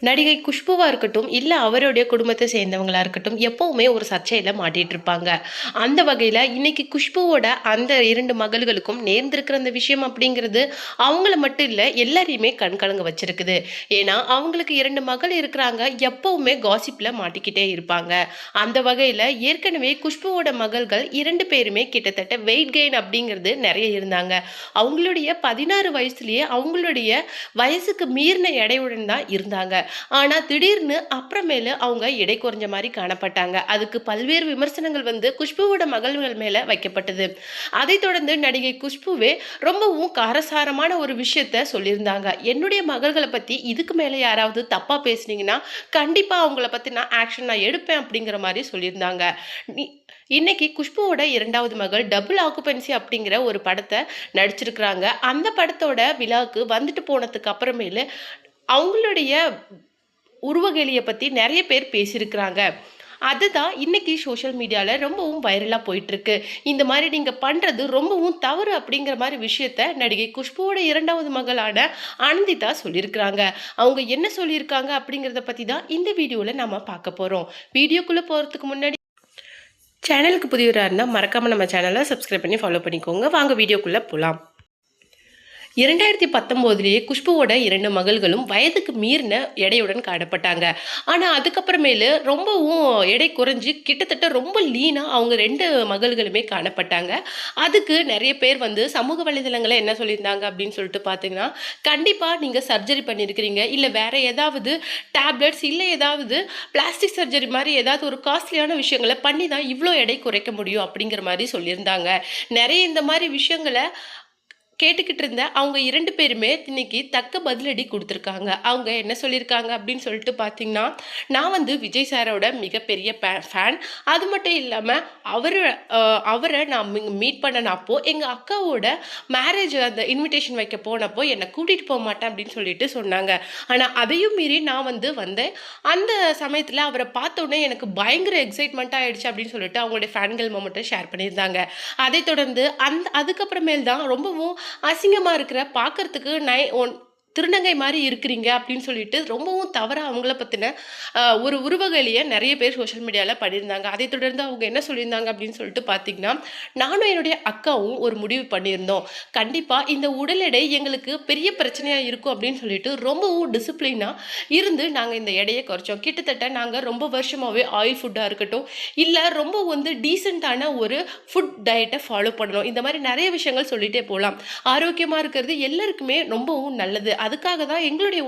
நடிகை குஷ்புவா இருக்கட்டும், இல்ல அவருடைய குடும்பத்த சேர்ந்தவங்களா இருக்கட்டும், எப்பவுமே ஒரு சர்ச்சையில மாட்டிட்டு இருப்பாங்க. அந்த வகையில இன்னைக்கு குஷ்புவோட அந்த 2 மகள்களுக்கும் நேர்ந்திருக்கிற அந்த விஷயம் அப்படிங்கிறது, அவங்கள மட்டும் இல்ல, எல்லாரையுமே கண்கலங்க வச்சிருக்குது. ஏன்னா, அவங்களுக்கு 2 மகள் இருக்கிறாங்க. எப்பவுமே காசிப்ல மாட்டிக்கிட்டே இருப்பாங்க. அந்த வகையில ஏற்கனவே குஷ்புவோட மகள்கள் 2 பேருமே கிட்டத்தட்ட வெயிட் கெயின் அப்படிங்கிறது நெறைய இருந்தாங்க. அவங்களுடைய 16 வயசுலயே அவங்களுடைய வயசுக்கு மீறின எடையுடன் தான் இருந்தாங்க. ஆனா திடீர்னு அப்புறமேலு அவங்க எடை குறைஞ்ச மாரி காணப்பட்டாங்க. அதுக்கு பல்வேறு விமர்சனங்கள் வந்து குஷ்புவோட மகள்கள் மேல வைக்கப்பட்டது. அதைத் தொடர்ந்து நடிகை குஷ்புவே ரொம்பவும் காரசாரமான ஒரு விஷயத்த சொல்லியிருந்தாங்க. என்னுடைய மகள்கள பத்தி இதுக்கு மேல யாராவது தப்பா பேசுனீங்கன்னா, கண்டிப்பா அவங்கள பத்தி நான் எடுப்பேன் அப்படிங்கிற மாரி சொல்லியிருந்தாங்க. நி இன்னைக்கு குஷ்புவோட 2வது மகள் டபுள் ஆக்குபென்சி அப்படிங்கிற ஒரு படத்த நடிச்சிருக்கிறாங்க. அந்த படத்தோட விழாவுக்கு வந்துட்டு போனதுக்கு அப்புறமேலு அவங்களுடைய உருவகேலிய பத்தி நெறைய பேர் பேசியிருக்கிறாங்க. அதுதான் இன்னைக்கு சோஷியல் மீடியால ரொம்பவும் வைரலா போயிட்டுருக்கு. இந்த மாரி நீங்க பண்றது ரொம்பவும் தவறு அப்படிங்கிற மாரி விஷயத்த நடிகை குஷ்புவோட 2வது மகளான ஆனந்திதா சொல்லியிருக்கிறாங்க. அவங்க என்ன சொல்லியிருக்காங்க அப்படிங்கிறத பத்தி தான் இந்த வீடியோல நாம பார்க்க போறோம். வீடியோக்குள்ள போறதுக்கு முன்னாடி சேனலுக்கு புதியவரா இருந்தா மறக்காம நம்ம சேனல சப்ஸ்கிரைப் பண்ணி ஃபாலோ பண்ணிக்கோங்க. வாங்க வீடியோக்குள்ள போலாம். 2019லயே குஷ்புவோட 2 மகள்களும் வயதுக்கு மீறின எடையுடன் காணப்பட்டாங்க. ஆனா, அதுக்கப்புறமேலு ரொம்பவும் எடை குறைஞ்சு கிட்டத்தட்ட ரொம்ப லீனா அவங்க 2 மகள்களுமே காணப்பட்டாங்க. அதுக்கு நெறைய பேர் வந்து சமூக வலைதளங்கள்ல என்ன சொல்லியிருந்தாங்க அப்படின்னு சொல்லிட்டு பார்த்தீங்கன்னா, கண்டிப்பா நீங்க சர்ஜரி பண்ணியிருக்கிறீங்க. இல்ல வேற ஏதாவது டேப்லெட்ஸ் இல்ல ஏதாவது பிளாஸ்டிக் சர்ஜரி மாரி ஏதாவது ஒரு காஸ்ட்லியான விஷயங்கள பண்ணி தான் இவ்ளோ எடை குறைக்க முடியும் அப்படிங்கிற மாரி சொல்லியிருந்தாங்க. நெறைய இந்த மாரி விஷயங்கள கேட்டுக்கிட்டு இருந்த அவங்க 2 பேருமே இன்னைக்கு தக்க பதிலடி குடுத்துருக்காங்க. அவங்க என்ன சொல்லியிருக்காங்க அப்படின்னு சொல்லிட்டு பார்த்தீங்கன்னா, நான் வந்து விஜய் சாரோட மிகப்பெரிய ஃபேன். அது மட்டும் இல்லாம அவரு அ அவர நான் மீட் பண்ணனப்போ, எங்க அக்காவோட மேரேஜ் அந்த இன்விடேஷன் வைக்க போனப்போ, என்ன கூட்டிட்டு போமாட்டேன் அப்படின்னு சொல்லிட்டு சொன்னாங்க. ஆனா அதையும் மீறி நான் வந்து வந்தேன். அந்த சமயத்துல அவர பார்த்தோனே எனக்கு பயங்கர எக்ஸைட்மென்ட்டா ஆயிடுச்சு அப்படின்னு சொல்லிட்டு அவங்களுடைய ஃபேன்கள் மொமெண்ட்ட ஷேர் பண்ணியிருந்தாங்க. அதைத் தொடர்ந்து அதுக்கப்புறமேல் தான் ரொம்பவும் அசிங்கமா இருக்கிற பார்க்கறதுக்கு திருநங்கை மாரி இருக்கிறீங்க அப்படின்னு சொல்லிட்டு ரொம்பவும் தவறா அவங்கள பத்தின ஒரு உருவகேலிய நெறைய பேர் சோஷியல் மீடியால பண்ணியிருந்தாங்க. அதைத் தொடர்ந்து அவங்க என்ன சொல்லியிருந்தாங்க அப்படின்னு சொல்லிட்டு பார்த்தீங்கன்னா, நானும் என்னுடைய அக்காவும் ஒரு முடிவு பண்ணியிருந்தோம். கண்டிப்பா இந்த உடல் எடை எங்களுக்கு பெரிய பிரச்சனையா இருக்கும் அப்படின்னு சொல்லிட்டு ரொம்பவும் டிசிப்ளினா இருந்து நாங்க இந்த எடைய குறைச்சோம். கிட்டத்தட்ட நாங்க ரொம்ப வருஷமாவே ஆயில் ஃபுட்டா இருக்கட்டும், இல்ல ரொம்ப வந்து டீசென்ட்டான ஒரு ஃபுட் டயட்ட ஃபாலோ பண்ணணும். இந்த மாரி நெறைய விஷயங்கள் சொல்லிட்டே போலாம். ஆரோக்கியமா இருக்கிறது எல்லாருக்குமே ரொம்பவும் நல்லது. அதுக்காக தான் எங்களுடைய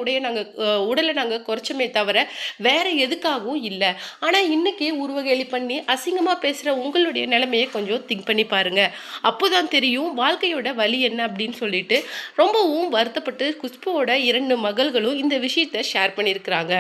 உடலை நாங்க குறைச்சோமே தவிர வேற எதுக்காகவும் இல்ல. ஆனா இன்னைக்கு உருவகேலி பண்ணி அசிங்கமா பேசுற உங்களுடைய நிலைமைய கொஞ்சம் திங்க் பண்ணி பாருங்க. அப்போதான் தெரியும் வாழ்க்கையோட வலி என்ன அப்படின்னு சொல்லிட்டு ரொம்பவும் வருத்தப்பட்டு குஷ்புவோட 2 மகள்களும் இந்த விஷயத்த ஷேர் பண்ணியிருக்கிறாங்க.